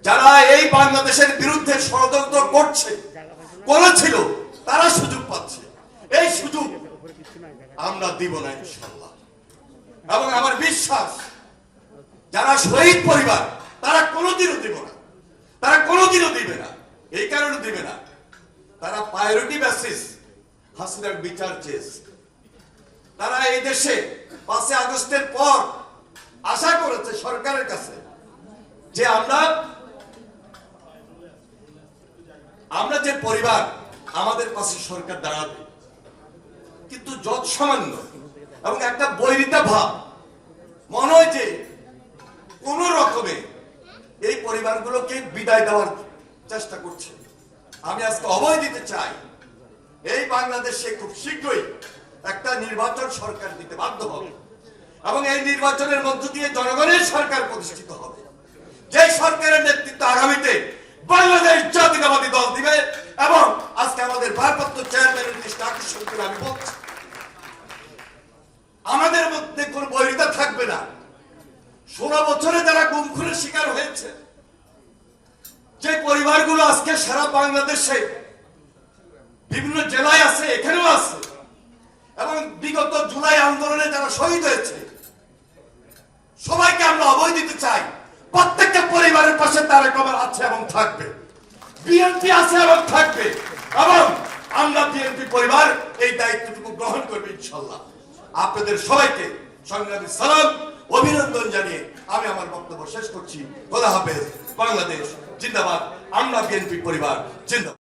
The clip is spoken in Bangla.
যারা এই বাংলাদেশের বিরুদ্ধে ষড়যন্ত্র করছে করেছিল তারা সুযোগ পাচ্ছে। এই সুযোগ আমরা দিব না ইনশাআল্লাহ। এবং আমার বিশ্বাস যারা শহীদ পরিবার তারা কোনোদিনও দিব না, তারা কোনোদিনও দিবে না। এই কারণে দিবে না, তারা প্রায়োরিটি বেসিস হাসিনার বিচার চেয়েছে। তারা এই দেশে 5 আগস্টের পর আশা করেছে সরকারের কাছে যে আমরা যে পরিবার আমাদের পাশে সরকার দাঁড়াবে, কিন্তু যত সামান্য এবং একটা বৈরিতা ভাব মনে হয় যে কোন রকমে এই পরিবারগুলোকে বিদায় দেওয়ার চেষ্টা করছে। আমি আজকে অভয় দিতে চাই, এই বাংলাদেশে খুব শীঘ্রই একটা নির্বাচন সরকার দিতে বাধ্য হবে এবং এই নির্বাচনের মধ্য দিয়ে জনগণের সরকার প্রতিষ্ঠিত হবে। যে সরকারের নেতৃত্ব আগামীতে বাংলাদেশ জাতীয়তাবাদী দল দিবে। এবং আজকে আমাদের ভারপ্রাপ্ত চেয়ারম্যানের দৃষ্টি আকর্ষণ করে আমি বলছি, আমাদের মধ্যে কোন বৈরিতা থাকবে না। 16 বছরে যারা গুম খুনের শিকার হয়েছে, যে পরিবারগুলো আজকে সারা বাংলাদেশে বিভিন্ন জেলায় আছে, এখানেও আছে, এবং বিগত জুলাই আন্দোলনে যারা শহীদ হয়েছে, সবাইকে আমরা অভয় দিতে চাই। প্রত্যেকটা পরিবারের পাশে তারেক রহমান আছে এবং থাকবে, বিএনপি আছে এবং থাকবে, এবং আমরা বিএনপি পরিবার এই দায়িত্বটুকু গ্রহণ করবে ইনশাআল্লাহ। আপনাদের সবাইকে সংগ্রামী সালাম, অভিনন্দন জানিয়ে আমি আমার বক্তব্য শেষ করছি। খোদা হাফেজ। বাংলাদেশ জিন্দাবাদ। আমরা বিএনপি পরিবার জিন্দাবাদ।